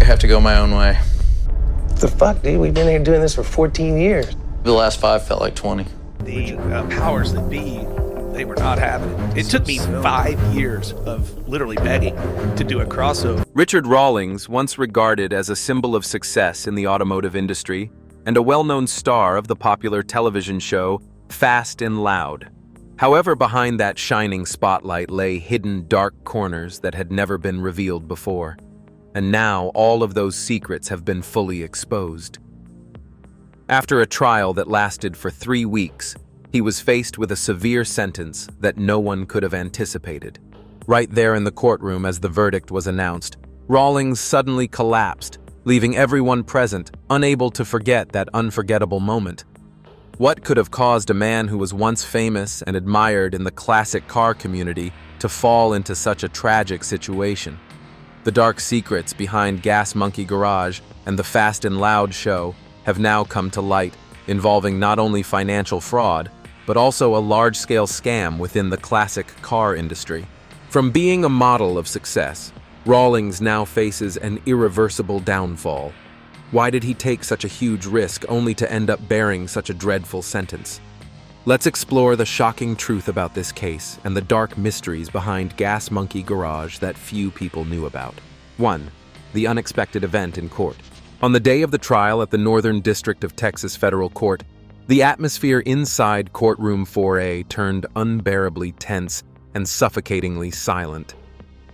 have to go my own way. What the fuck, dude? We've been here doing this for 14 years. The last 5 felt like 20. The powers that be, they were not having it. It took me 5 years of literally begging to do a crossover. Richard Rawlings, once regarded as a symbol of success in the automotive industry and a well-known star of the popular television show Fast and Loud. However, behind that shining spotlight lay hidden dark corners that had never been revealed before. And now all of those secrets have been fully exposed. After a trial that lasted for 3 weeks, he was faced with a severe sentence that no one could have anticipated. Right there in the courtroom as the verdict was announced, Rawlings suddenly collapsed, leaving everyone present unable to forget that unforgettable moment. What could have caused a man who was once famous and admired in the classic car community to fall into such a tragic situation? The dark secrets behind Gas Monkey Garage and the Fast and Loud show have now come to light, involving not only financial fraud, but also a large-scale scam within the classic car industry. From being a model of success, Rawlings now faces an irreversible downfall. Why did he take such a huge risk only to end up bearing such a dreadful sentence? Let's explore the shocking truth about this case and the dark mysteries behind Gas Monkey Garage that few people knew about. 1. The unexpected event in court. On the day of the trial at the Northern District of Texas Federal Court, the atmosphere inside courtroom 4A turned unbearably tense and suffocatingly silent.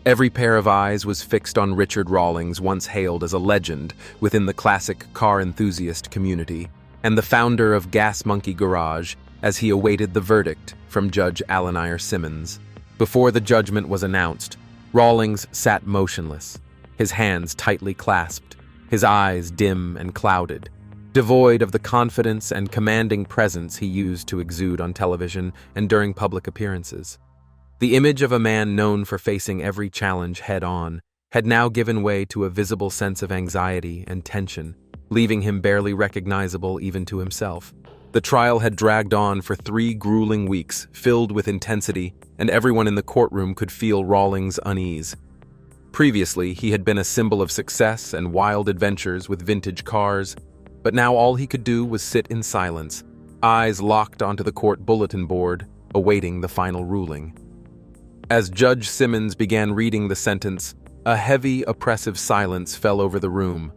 Every pair of eyes was fixed on Richard Rawlings, once hailed as a legend within the classic car enthusiast community, and the founder of Gas Monkey Garage, as he awaited the verdict from Judge Alan Simmons. Before the judgment was announced, Rawlings sat motionless, his hands tightly clasped, his eyes dim and clouded, devoid of the confidence and commanding presence he used to exude on television and during public appearances. The image of a man known for facing every challenge head-on had now given way to a visible sense of anxiety and tension, leaving him barely recognizable even to himself. The trial had dragged on for 3 grueling weeks, filled with intensity, and everyone in the courtroom could feel Rawlings' unease. Previously, he had been a symbol of success and wild adventures with vintage cars, but now all he could do was sit in silence, eyes locked onto the court bulletin board, awaiting the final ruling. As Judge Simmons began reading the sentence, a heavy, oppressive silence fell over the room.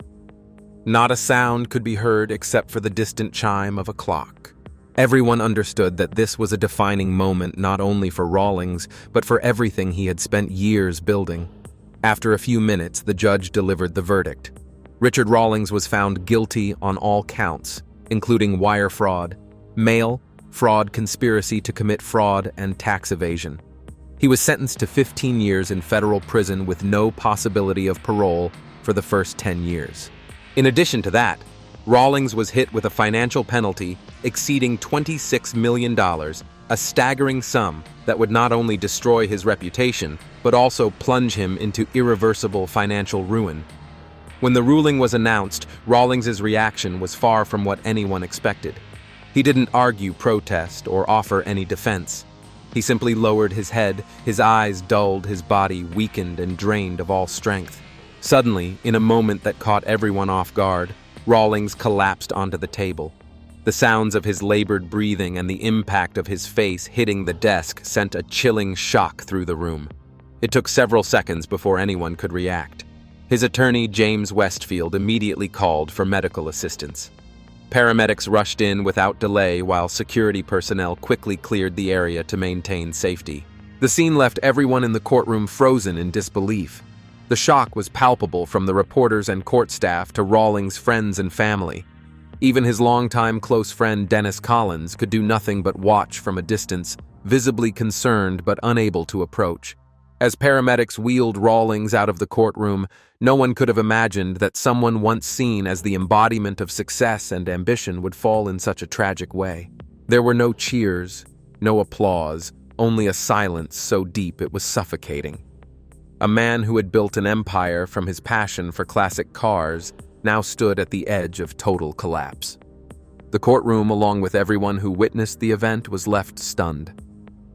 Not a sound could be heard except for the distant chime of a clock. Everyone understood that this was a defining moment not only for Rawlings, but for everything he had spent years building. After a few minutes, the judge delivered the verdict. Richard Rawlings was found guilty on all counts, including wire fraud, mail, fraud, conspiracy to commit fraud, and tax evasion. He was sentenced to 15 years in federal prison with no possibility of parole for the first 10 years. In addition to that, Rawlings was hit with a financial penalty exceeding $26 million, a staggering sum that would not only destroy his reputation, but also plunge him into irreversible financial ruin. When the ruling was announced, Rawlings' reaction was far from what anyone expected. He didn't argue, protest, or offer any defense. He simply lowered his head, his eyes dulled, his body weakened and drained of all strength. Suddenly, in a moment that caught everyone off guard, Rawlings collapsed onto the table. The sounds of his labored breathing and the impact of his face hitting the desk sent a chilling shock through the room. It took several seconds before anyone could react. His attorney, James Westfield, immediately called for medical assistance. Paramedics rushed in without delay while security personnel quickly cleared the area to maintain safety. The scene left everyone in the courtroom frozen in disbelief. The shock was palpable from the reporters and court staff to Rawlings' friends and family. Even his longtime close friend Dennis Collins could do nothing but watch from a distance, visibly concerned but unable to approach. As paramedics wheeled Rawlings out of the courtroom, no one could have imagined that someone once seen as the embodiment of success and ambition would fall in such a tragic way. There were no cheers, no applause, only a silence so deep it was suffocating. A man who had built an empire from his passion for classic cars now stood at the edge of total collapse. The courtroom, along with everyone who witnessed the event, was left stunned.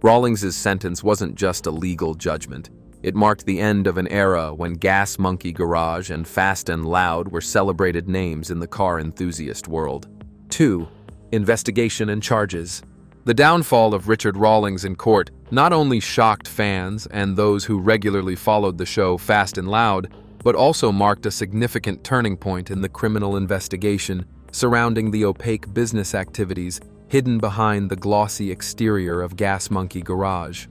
Rawlings' sentence wasn't just a legal judgment. It marked the end of an era when Gas Monkey Garage and Fast and Loud were celebrated names in the car enthusiast world. 2. Investigation and charges. The downfall of Richard Rawlings in court not only shocked fans and those who regularly followed the show Fast and Loud, but also marked a significant turning point in the criminal investigation surrounding the opaque business activities hidden behind the glossy exterior of Gas Monkey Garage.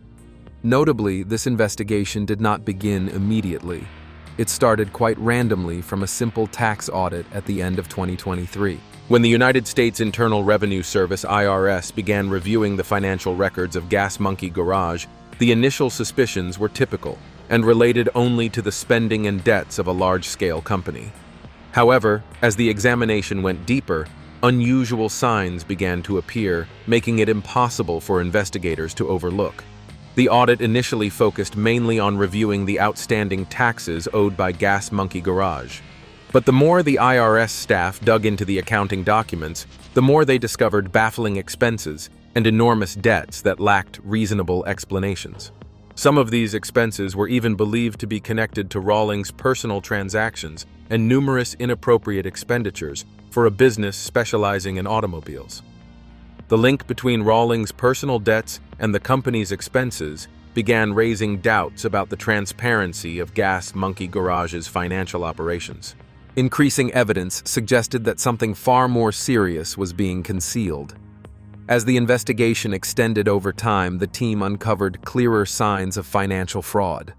Notably, this investigation did not begin immediately. It started quite randomly from a simple tax audit at the end of 2023. When the United States Internal Revenue Service (IRS) began reviewing the financial records of Gas Monkey Garage, the initial suspicions were typical and related only to the spending and debts of a large-scale company. However, as the examination went deeper, unusual signs began to appear, making it impossible for investigators to overlook. The audit initially focused mainly on reviewing the outstanding taxes owed by Gas Monkey Garage. But the more the IRS staff dug into the accounting documents, the more they discovered baffling expenses and enormous debts that lacked reasonable explanations. Some of these expenses were even believed to be connected to Rawlings' personal transactions and numerous inappropriate expenditures for a business specializing in automobiles. The link between Rawlings' personal debts and the company's expenses began raising doubts about the transparency of Gas Monkey Garage's financial operations. Increasing evidence suggested that something far more serious was being concealed. As the investigation extended over time, the team uncovered clearer signs of financial fraud.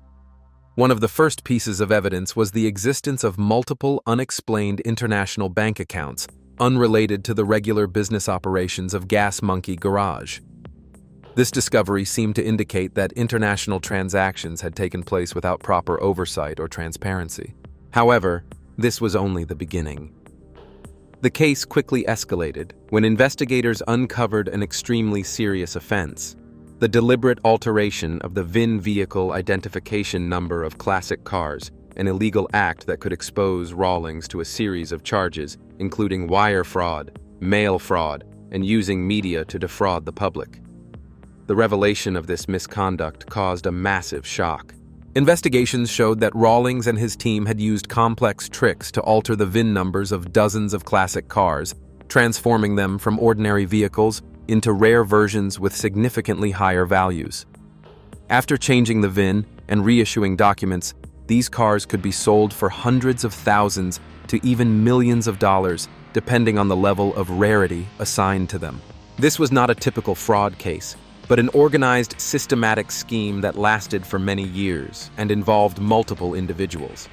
One of the first pieces of evidence was the existence of multiple unexplained international bank accounts unrelated to the regular business operations of Gas Monkey Garage. This discovery seemed to indicate that international transactions had taken place without proper oversight or transparency. However, this was only the beginning. The case quickly escalated when investigators uncovered an extremely serious offense: the deliberate alteration of the VIN vehicle identification number of classic cars, an illegal act that could expose Rawlings to a series of charges, including wire fraud, mail fraud, and using media to defraud the public. The revelation of this misconduct caused a massive shock. Investigations showed that Rawlings and his team had used complex tricks to alter the VIN numbers of dozens of classic cars, transforming them from ordinary vehicles into rare versions with significantly higher values. After changing the VIN and reissuing documents, these cars could be sold for hundreds of thousands to even millions of dollars, depending on the level of rarity assigned to them. This was not a typical fraud case, but an organized, systematic scheme that lasted for many years and involved multiple individuals.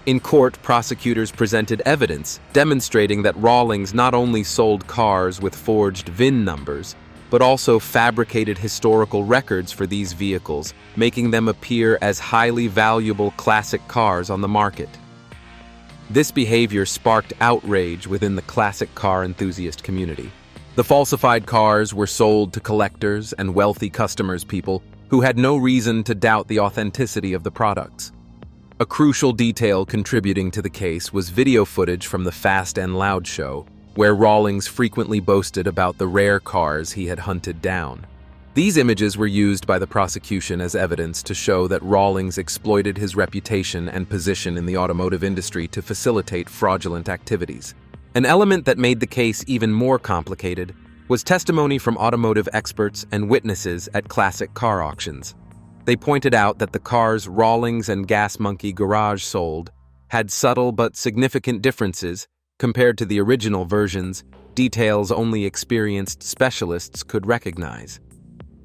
In court, prosecutors presented evidence demonstrating that Rawlings not only sold cars with forged VIN numbers, but also fabricated historical records for these vehicles, making them appear as highly valuable classic cars on the market. This behavior sparked outrage within the classic car enthusiast community. The falsified cars were sold to collectors and wealthy customers, people who had no reason to doubt the authenticity of the products. A crucial detail contributing to the case was video footage from the Fast and Loud show, where Rawlings frequently boasted about the rare cars he had hunted down. These images were used by the prosecution as evidence to show that Rawlings exploited his reputation and position in the automotive industry to facilitate fraudulent activities. An element that made the case even more complicated was testimony from automotive experts and witnesses at classic car auctions. They pointed out that the cars Rawlings and Gas Monkey Garage sold had subtle but significant differences compared to the original versions, details only experienced specialists could recognize.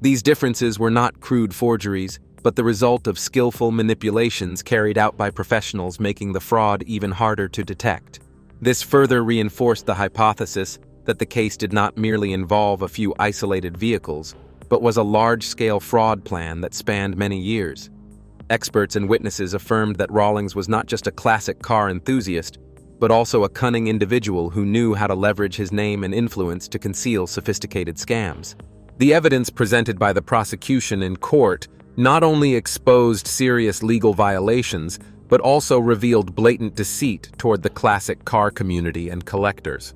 These differences were not crude forgeries, but the result of skillful manipulations carried out by professionals, making the fraud even harder to detect. This further reinforced the hypothesis that the case did not merely involve a few isolated vehicles, but was a large-scale fraud plan that spanned many years. Experts and witnesses affirmed that Rawlings was not just a classic car enthusiast, but also a cunning individual who knew how to leverage his name and influence to conceal sophisticated scams. The evidence presented by the prosecution in court not only exposed serious legal violations, but also revealed blatant deceit toward the classic car community and collectors.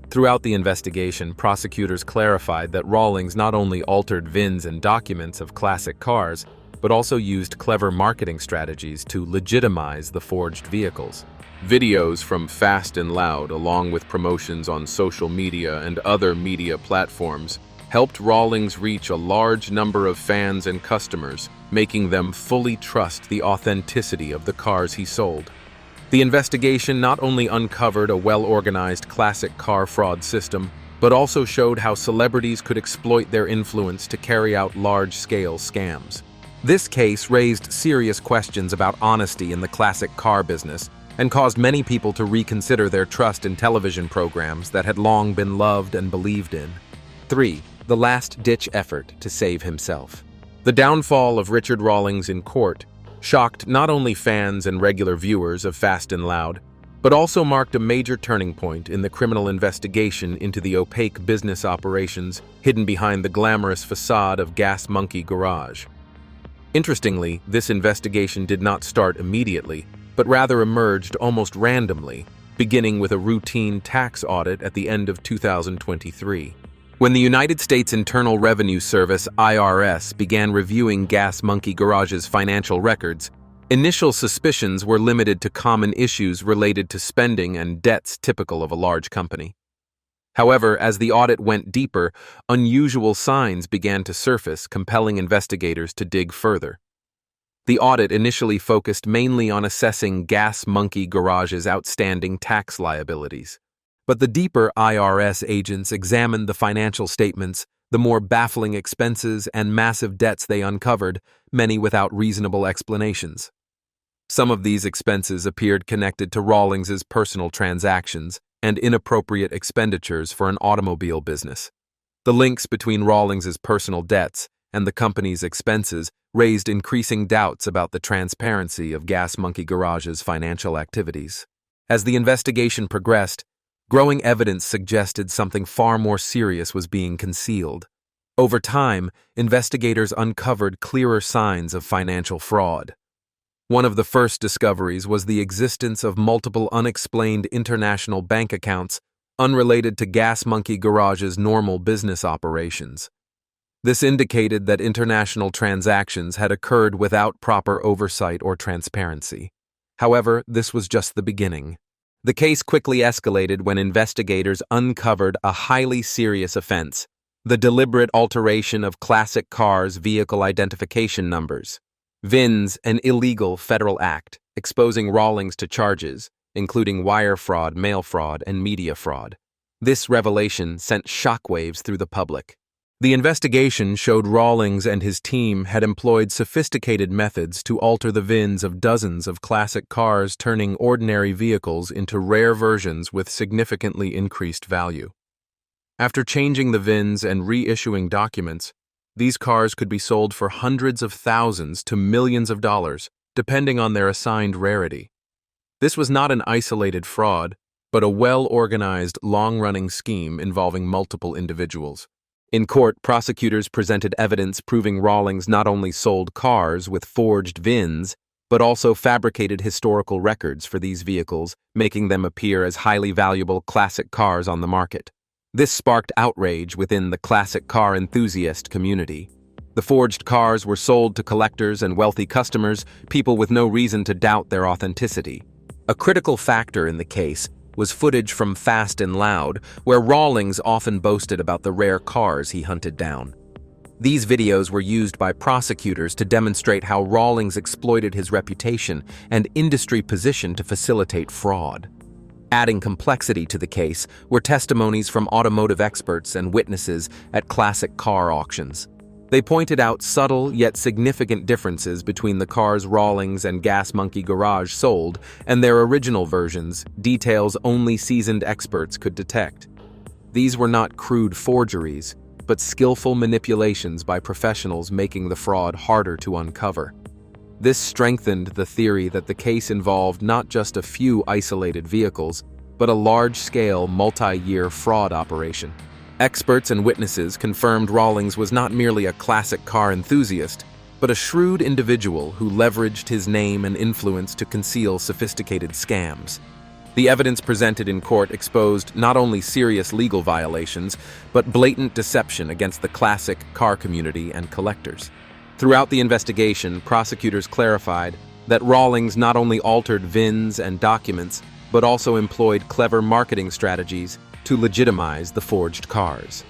Throughout the investigation, prosecutors clarified that Rawlings not only altered VINs and documents of classic cars, but also used clever marketing strategies to legitimize the forged vehicles. Videos from Fast and Loud, along with promotions on social media and other media platforms, helped Rawlings reach a large number of fans and customers, making them fully trust the authenticity of the cars he sold. The investigation not only uncovered a well-organized classic car fraud system, but also showed how celebrities could exploit their influence to carry out large-scale scams. This case raised serious questions about honesty in the classic car business and caused many people to reconsider their trust in television programs that had long been loved and believed in. 3. The last-ditch effort to save himself. The downfall of Richard Rawlings in court shocked not only fans and regular viewers of Fast and Loud, but also marked a major turning point in the criminal investigation into the opaque business operations hidden behind the glamorous facade of Gas Monkey Garage. Interestingly, this investigation did not start immediately, but rather emerged almost randomly, beginning with a routine tax audit at the end of 2023. When the United States Internal Revenue Service (IRS) began reviewing Gas Monkey Garage's financial records, initial suspicions were limited to common issues related to spending and debts typical of a large company. However, as the audit went deeper, unusual signs began to surface, compelling investigators to dig further. The audit initially focused mainly on assessing Gas Monkey Garage's outstanding tax liabilities. But the deeper IRS agents examined the financial statements, the more baffling expenses and massive debts they uncovered, many without reasonable explanations. Some of these expenses appeared connected to Rawlings's personal transactions and inappropriate expenditures for an automobile business. The links between Rawlings's personal debts and the company's expenses raised increasing doubts about the transparency of Gas Monkey Garage's financial activities. As the investigation progressed, growing evidence suggested something far more serious was being concealed. Over time, investigators uncovered clearer signs of financial fraud. One of the first discoveries was the existence of multiple unexplained international bank accounts unrelated to Gas Monkey Garage's normal business operations. This indicated that international transactions had occurred without proper oversight or transparency. However, this was just the beginning. The case quickly escalated when investigators uncovered a highly serious offense: the deliberate alteration of classic cars' vehicle identification numbers. VINs, an illegal federal act, exposing Rawlings to charges, including wire fraud, mail fraud, and media fraud. This revelation sent shockwaves through the public. The investigation showed Rawlings and his team had employed sophisticated methods to alter the VINs of dozens of classic cars, turning ordinary vehicles into rare versions with significantly increased value. After changing the VINs and reissuing documents, these cars could be sold for hundreds of thousands to millions of dollars, depending on their assigned rarity. This was not an isolated fraud, but a well-organized, long-running scheme involving multiple individuals. In court, prosecutors presented evidence proving Rawlings not only sold cars with forged VINs, but also fabricated historical records for these vehicles, making them appear as highly valuable classic cars on the market. This sparked outrage within the classic car enthusiast community. The forged cars were sold to collectors and wealthy customers, people with no reason to doubt their authenticity. A critical factor in the case was footage from Fast and Loud, where Rawlings often boasted about the rare cars he hunted down. These videos were used by prosecutors to demonstrate how Rawlings exploited his reputation and industry position to facilitate fraud. Adding complexity to the case were testimonies from automotive experts and witnesses at classic car auctions. They pointed out subtle yet significant differences between the cars Rawlings and Gas Monkey Garage sold and their original versions, details only seasoned experts could detect. These were not crude forgeries, but skillful manipulations by professionals, making the fraud harder to uncover. This strengthened the theory that the case involved not just a few isolated vehicles, but a large-scale, multi-year fraud operation. Experts and witnesses confirmed Rawlings was not merely a classic car enthusiast, but a shrewd individual who leveraged his name and influence to conceal sophisticated scams. The evidence presented in court exposed not only serious legal violations, but blatant deception against the classic car community and collectors. Throughout the investigation, prosecutors clarified that Rawlings not only altered VINs and documents, but also employed clever marketing strategies to legitimize the forged cars.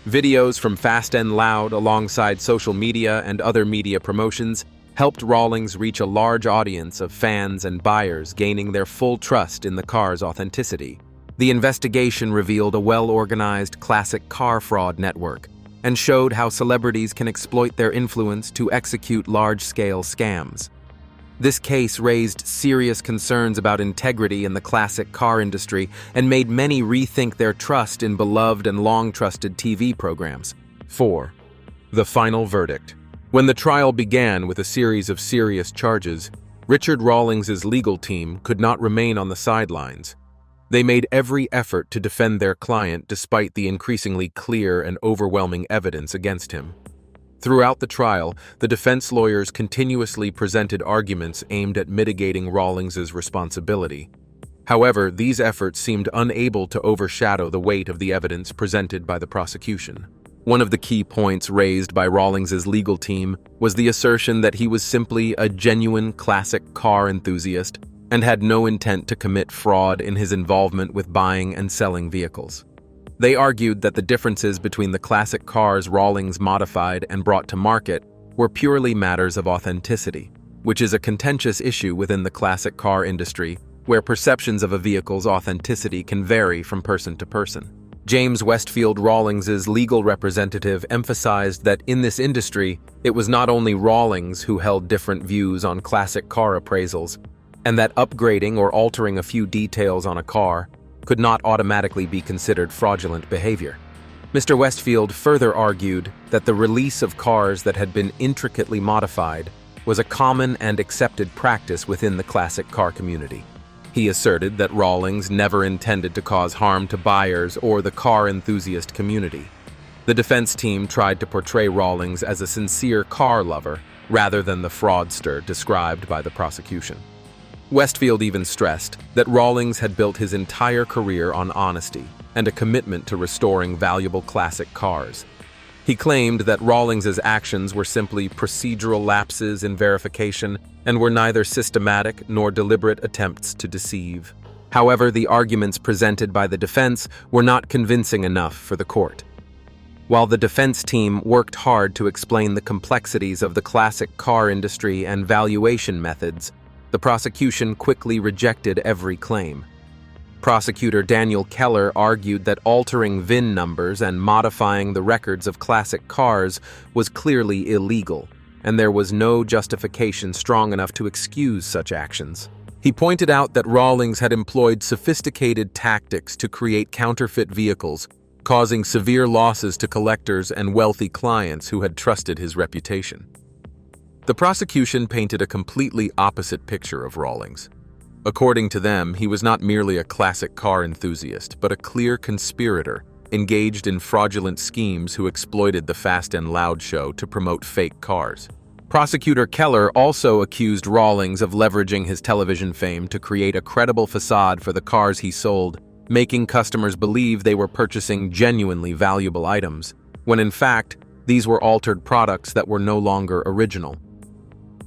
Videos from Fast and Loud alongside social media and other media promotions helped Rawlings reach a large audience of fans and buyers, gaining their full trust in the car's authenticity. The investigation revealed a well-organized classic car fraud network and showed how celebrities can exploit their influence to execute large-scale scams. This case raised serious concerns about integrity in the classic car industry and made many rethink their trust in beloved and long-trusted TV programs. 4. The final verdict. When the trial began with a series of serious charges, Richard Rawlings' legal team could not remain on the sidelines. They made every effort to defend their client despite the increasingly clear and overwhelming evidence against him. Throughout the trial, the defense lawyers continuously presented arguments aimed at mitigating Rawlings' responsibility. However, these efforts seemed unable to overshadow the weight of the evidence presented by the prosecution. One of the key points raised by Rawlings' legal team was the assertion that he was simply a genuine classic car enthusiast and had no intent to commit fraud in his involvement with buying and selling vehicles. They argued that the differences between the classic cars Rawlings modified and brought to market were purely matters of authenticity, which is a contentious issue within the classic car industry, where perceptions of a vehicle's authenticity can vary from person to person. James Westfield, Rawlings' legal representative, emphasized that in this industry, it was not only Rawlings who held different views on classic car appraisals, and that upgrading or altering a few details on a car could not automatically be considered fraudulent behavior. Mr. Westfield further argued that the release of cars that had been intricately modified was a common and accepted practice within the classic car community. He asserted that Rawlings never intended to cause harm to buyers or the car enthusiast community. The defense team tried to portray Rawlings as a sincere car lover rather than the fraudster described by the prosecution. Westfield even stressed that Rawlings had built his entire career on honesty and a commitment to restoring valuable classic cars. He claimed that Rawlings' actions were simply procedural lapses in verification and were neither systematic nor deliberate attempts to deceive. However, the arguments presented by the defense were not convincing enough for the court. While the defense team worked hard to explain the complexities of the classic car industry and valuation methods, the prosecution quickly rejected every claim. Prosecutor Daniel Keller argued that altering VIN numbers and modifying the records of classic cars was clearly illegal, and there was no justification strong enough to excuse such actions. He pointed out that Rawlings had employed sophisticated tactics to create counterfeit vehicles, causing severe losses to collectors and wealthy clients who had trusted his reputation. The prosecution painted a completely opposite picture of Rawlings. According to them, he was not merely a classic car enthusiast, but a clear conspirator, engaged in fraudulent schemes who exploited the Fast and Loud show to promote fake cars. Prosecutor Keller also accused Rawlings of leveraging his television fame to create a credible facade for the cars he sold, making customers believe they were purchasing genuinely valuable items, when in fact, these were altered products that were no longer original.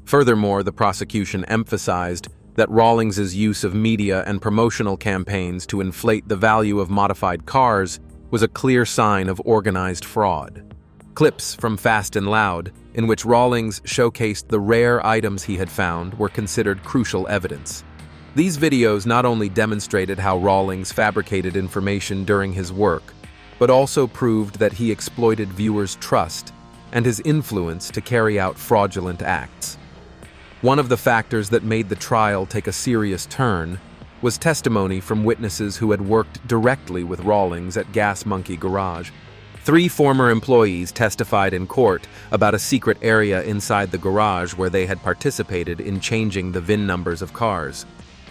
Furthermore, the prosecution emphasized that Rawlings' use of media and promotional campaigns to inflate the value of modified cars was a clear sign of organized fraud. Clips from Fast and Loud, in which Rawlings showcased the rare items he had found, were considered crucial evidence. These videos not only demonstrated how Rawlings fabricated information during his work, but also proved that he exploited viewers' trust and his influence to carry out fraudulent acts. One of the factors that made the trial take a serious turn was testimony from witnesses who had worked directly with Rawlings at Gas Monkey Garage. 3 former employees testified in court about a secret area inside the garage where they had participated in changing the VIN numbers of cars.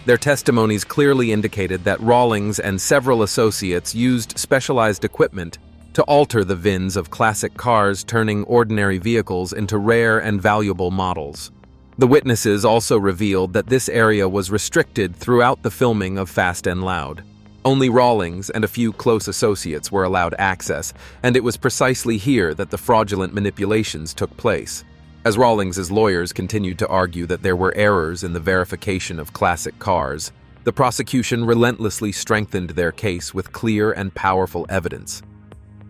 Their testimonies clearly indicated that Rawlings and several associates used specialized equipment to alter the VINs of classic cars, turning ordinary vehicles into rare and valuable models. The witnesses also revealed that this area was restricted throughout the filming of Fast and Loud. Only Rawlings and a few close associates were allowed access, and it was precisely here that the fraudulent manipulations took place. As Rawlings' lawyers continued to argue that there were errors in the verification of classic cars, the prosecution relentlessly strengthened their case with clear and powerful evidence.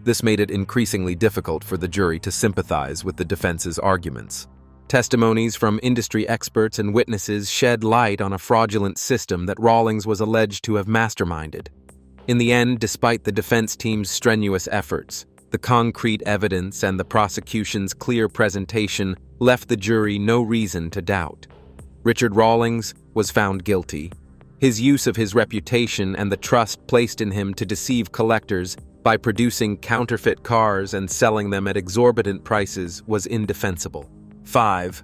This made it increasingly difficult for the jury to sympathize with the defense's arguments. Testimonies from industry experts and witnesses shed light on a fraudulent system that Rawlings was alleged to have masterminded. In the end, despite the defense team's strenuous efforts, the concrete evidence and the prosecution's clear presentation left the jury no reason to doubt. Richard Rawlings was found guilty. His use of his reputation and the trust placed in him to deceive collectors by producing counterfeit cars and selling them at exorbitant prices was indefensible. 5.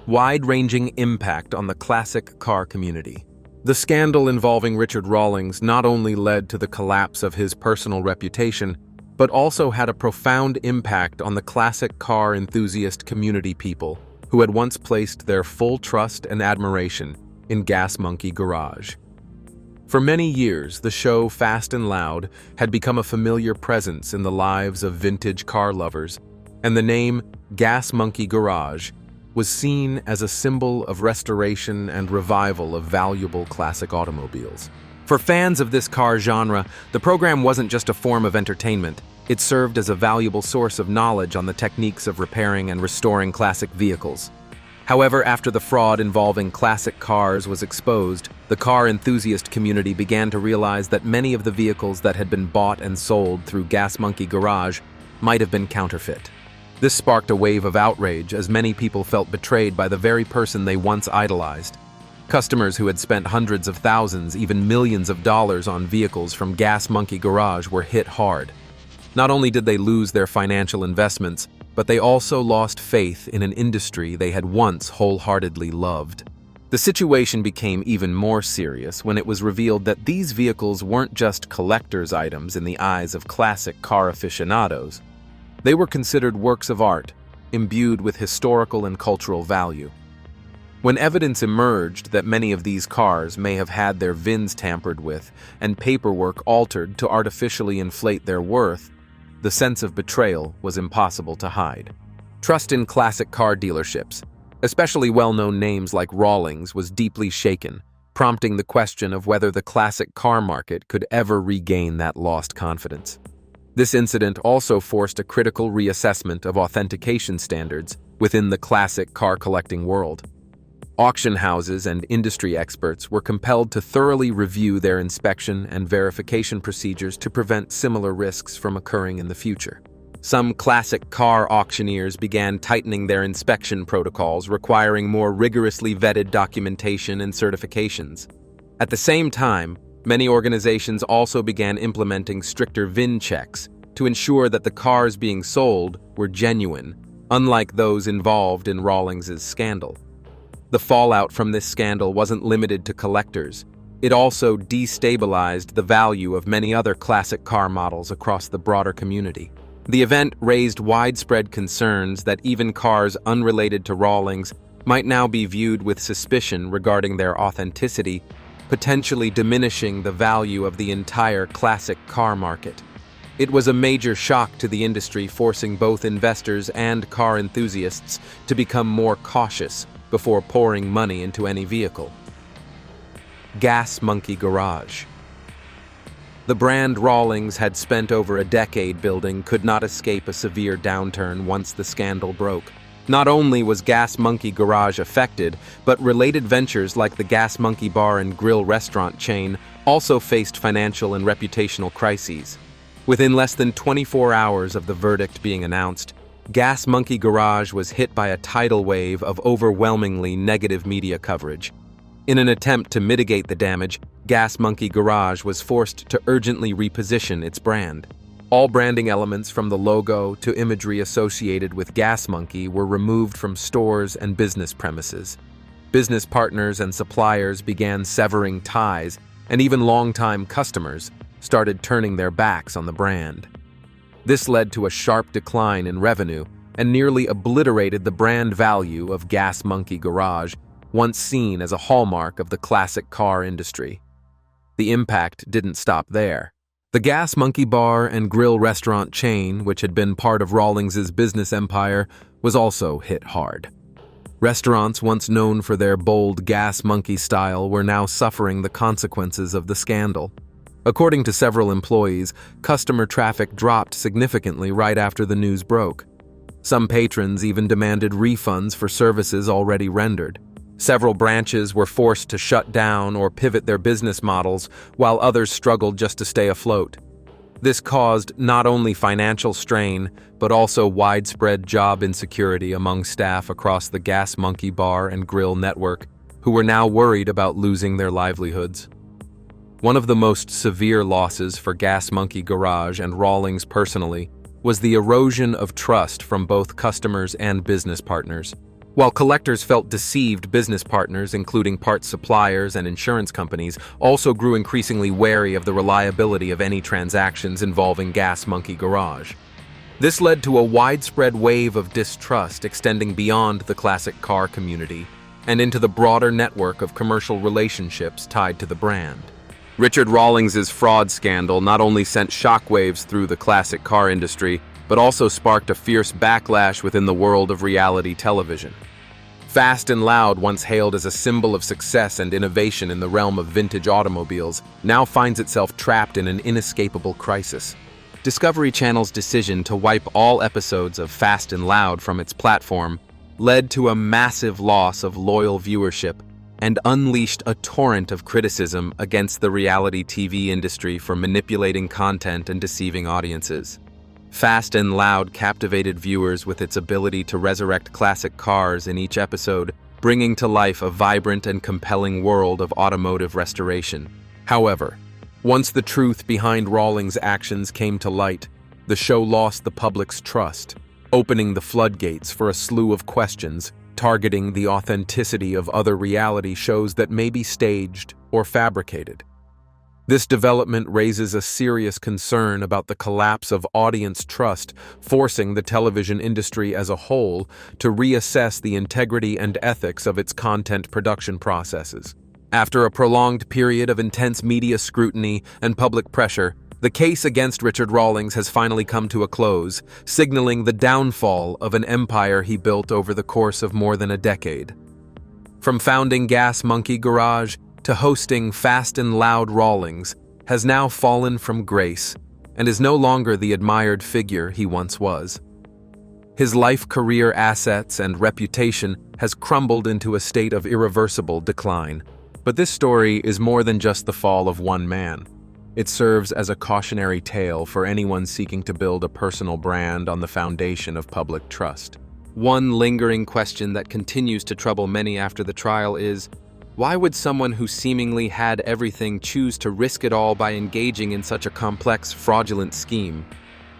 Wide-ranging impact on the classic car community. The scandal involving Richard Rawlings not only led to the collapse of his personal reputation, but also had a profound impact on the classic car enthusiast community people who had once placed their full trust and admiration in Gas Monkey Garage. For many years, the show Fast and Loud had become a familiar presence in the lives of vintage car lovers, and the name Gas Monkey Garage was seen as a symbol of restoration and revival of valuable classic automobiles. For fans of this car genre, the program wasn't just a form of entertainment. It served as a valuable source of knowledge on the techniques of repairing and restoring classic vehicles. However, after the fraud involving classic cars was exposed, the car enthusiast community began to realize that many of the vehicles that had been bought and sold through Gas Monkey Garage might have been counterfeit. This sparked a wave of outrage as many people felt betrayed by the very person they once idolized. Customers who had spent hundreds of thousands, even millions of dollars on vehicles from Gas Monkey Garage were hit hard. Not only did they lose their financial investments, but they also lost faith in an industry they had once wholeheartedly loved. The situation became even more serious when it was revealed that these vehicles weren't just collector's items in the eyes of classic car aficionados. They were considered works of art, imbued with historical and cultural value. When evidence emerged that many of these cars may have had their VINs tampered with and paperwork altered to artificially inflate their worth, the sense of betrayal was impossible to hide. Trust in classic car dealerships, especially well-known names like Rawlings, was deeply shaken, prompting the question of whether the classic car market could ever regain that lost confidence. This incident also forced a critical reassessment of authentication standards within the classic car collecting world. Auction houses and industry experts were compelled to thoroughly review their inspection and verification procedures to prevent similar risks from occurring in the future. Some classic car auctioneers began tightening their inspection protocols, requiring more rigorously vetted documentation and certifications. At the same time, many organizations also began implementing stricter VIN checks to ensure that the cars being sold were genuine, unlike those involved in Rawlings' scandal. The fallout from this scandal wasn't limited to collectors. It also destabilized the value of many other classic car models across the broader community. The event raised widespread concerns that even cars unrelated to Rawlings might now be viewed with suspicion regarding their authenticity, potentially diminishing the value of the entire classic car market. It was a major shock to the industry, forcing both investors and car enthusiasts to become more cautious before pouring money into any vehicle. Gas Monkey Garage. The brand Rawlings had spent over a decade building could not escape a severe downturn once the scandal broke. Not only was Gas Monkey Garage affected, but related ventures like the Gas Monkey Bar and Grill restaurant chain also faced financial and reputational crises. Within less than 24 hours of the verdict being announced, Gas Monkey Garage was hit by a tidal wave of overwhelmingly negative media coverage. In an attempt to mitigate the damage, Gas Monkey Garage was forced to urgently reposition its brand. All branding elements from the logo to imagery associated with Gas Monkey were removed from stores and business premises. Business partners and suppliers began severing ties, and even longtime customers started turning their backs on the brand. This led to a sharp decline in revenue and nearly obliterated the brand value of Gas Monkey Garage, once seen as a hallmark of the classic car industry. The impact didn't stop there. The Gas Monkey Bar and Grill restaurant chain, which had been part of Rawlings's business empire, was also hit hard. Restaurants once known for their bold gas monkey style were now suffering the consequences of the scandal. According to several employees, customer traffic dropped significantly right after the news broke. Some patrons even demanded refunds for services already rendered. Several branches were forced to shut down or pivot their business models, while others struggled just to stay afloat. This caused not only financial strain, but also widespread job insecurity among staff across the Gas Monkey Bar and Grill network, who were now worried about losing their livelihoods. One of the most severe losses for Gas Monkey Garage and Rawlings personally was the erosion of trust from both customers and business partners. While collectors felt deceived, business partners, including parts suppliers and insurance companies, also grew increasingly wary of the reliability of any transactions involving Gas Monkey Garage. This led to a widespread wave of distrust extending beyond the classic car community and into the broader network of commercial relationships tied to the brand. Richard Rawlings's fraud scandal not only sent shockwaves through the classic car industry, but also sparked a fierce backlash within the world of reality television. Fast and Loud, once hailed as a symbol of success and innovation in the realm of vintage automobiles, now finds itself trapped in an inescapable crisis. Discovery Channel's decision to wipe all episodes of Fast and Loud from its platform led to a massive loss of loyal viewership and unleashed a torrent of criticism against the reality TV industry for manipulating content and deceiving audiences. Fast and Loud captivated viewers with its ability to resurrect classic cars in each episode, bringing to life a vibrant and compelling world of automotive restoration. However, once the truth behind Rawlings' actions came to light, the show lost the public's trust, opening the floodgates for a slew of questions targeting the authenticity of other reality shows that may be staged or fabricated. This development raises a serious concern about the collapse of audience trust, forcing the television industry as a whole to reassess the integrity and ethics of its content production processes. After a prolonged period of intense media scrutiny and public pressure, the case against Richard Rawlings has finally come to a close, signaling the downfall of an empire he built over the course of more than a decade. From founding Gas Monkey Garage to hosting Fast and Loud, Rawlings has now fallen from grace and is no longer the admired figure he once was. His life, career, assets, and reputation has crumbled into a state of irreversible decline. But this story is more than just the fall of one man. It serves as a cautionary tale for anyone seeking to build a personal brand on the foundation of public trust. One lingering question that continues to trouble many after the trial is, why would someone who seemingly had everything choose to risk it all by engaging in such a complex, fraudulent scheme?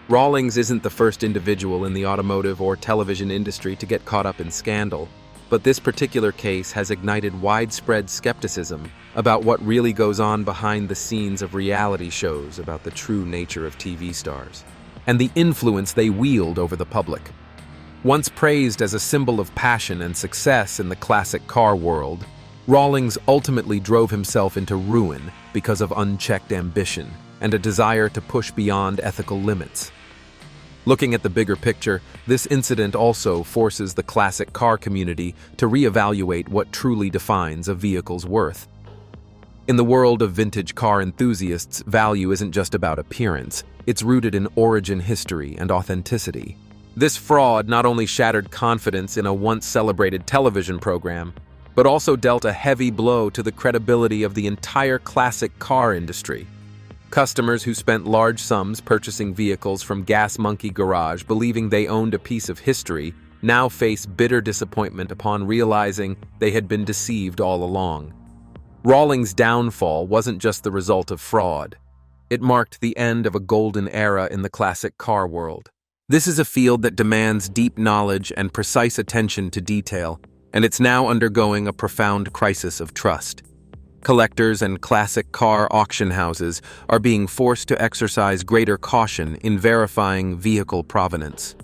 Rawlings isn't the first individual in the automotive or television industry to get caught up in scandal, but this particular case has ignited widespread skepticism about what really goes on behind the scenes of reality shows about the true nature of TV stars, and the influence they wield over the public. Once praised as a symbol of passion and success in the classic car world, Rawlings ultimately drove himself into ruin because of unchecked ambition and a desire to push beyond ethical limits. Looking at the bigger picture, this incident also forces the classic car community to reevaluate what truly defines a vehicle's worth. In the world of vintage car enthusiasts, value isn't just about appearance, it's rooted in origin history and authenticity. This fraud not only shattered confidence in a once celebrated television program, but also dealt a heavy blow to the credibility of the entire classic car industry. Customers who spent large sums purchasing vehicles from Gas Monkey Garage believing they owned a piece of history now face bitter disappointment upon realizing they had been deceived all along. Rawlings' downfall wasn't just the result of fraud. It marked the end of a golden era in the classic car world. This is a field that demands deep knowledge and precise attention to detail, and it's now undergoing a profound crisis of trust. Collectors and classic car auction houses are being forced to exercise greater caution in verifying vehicle provenance.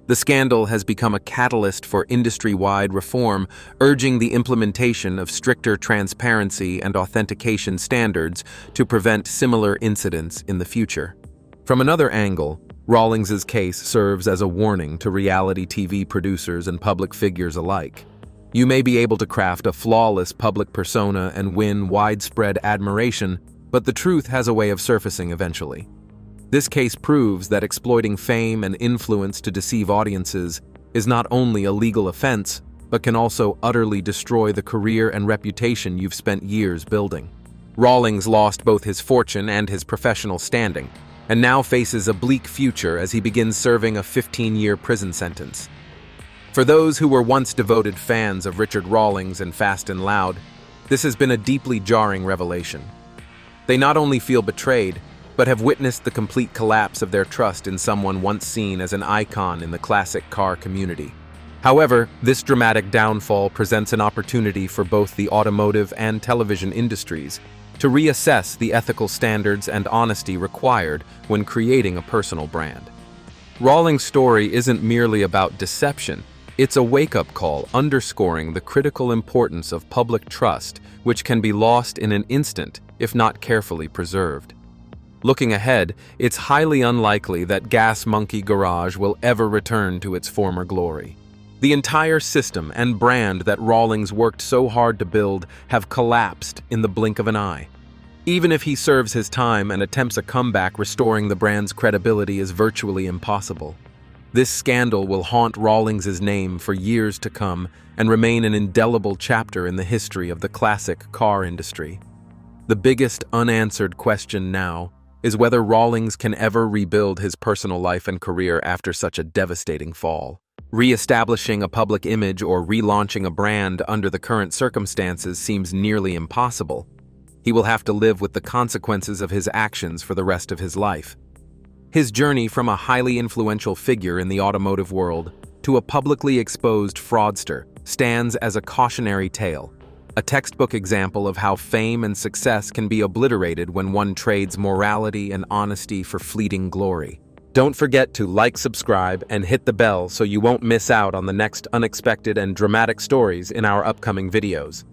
The scandal has become a catalyst for industry-wide reform, urging the implementation of stricter transparency and authentication standards to prevent similar incidents in the future. From another angle, Rawlings's case serves as a warning to reality TV producers and public figures alike. You may be able to craft a flawless public persona and win widespread admiration, but the truth has a way of surfacing eventually. This case proves that exploiting fame and influence to deceive audiences is not only a legal offense, but can also utterly destroy the career and reputation you've spent years building. Rawlings lost both his fortune and his professional standing, and now faces a bleak future as he begins serving a 15-year prison sentence. For those who were once devoted fans of Richard Rawlings and Fast and Loud, this has been a deeply jarring revelation. They not only feel betrayed, but have witnessed the complete collapse of their trust in someone once seen as an icon in the classic car community. However, this dramatic downfall presents an opportunity for both the automotive and television industries to reassess the ethical standards and honesty required when creating a personal brand. Rawlings' story isn't merely about deception, it's a wake-up call underscoring the critical importance of public trust, which can be lost in an instant if not carefully preserved. Looking ahead, it's highly unlikely that Gas Monkey Garage will ever return to its former glory. The entire system and brand that Rawlings worked so hard to build have collapsed in the blink of an eye. Even if he serves his time and attempts a comeback, restoring the brand's credibility is virtually impossible. This scandal will haunt Rawlings' name for years to come and remain an indelible chapter in the history of the classic car industry. The biggest unanswered question now is whether Rawlings can ever rebuild his personal life and career after such a devastating fall. Re-establishing a public image or relaunching a brand under the current circumstances seems nearly impossible. He will have to live with the consequences of his actions for the rest of his life. His journey from a highly influential figure in the automotive world to a publicly exposed fraudster stands as a cautionary tale, a textbook example of how fame and success can be obliterated when one trades morality and honesty for fleeting glory. Don't forget to like, subscribe, and hit the bell so you won't miss out on the next unexpected and dramatic stories in our upcoming videos.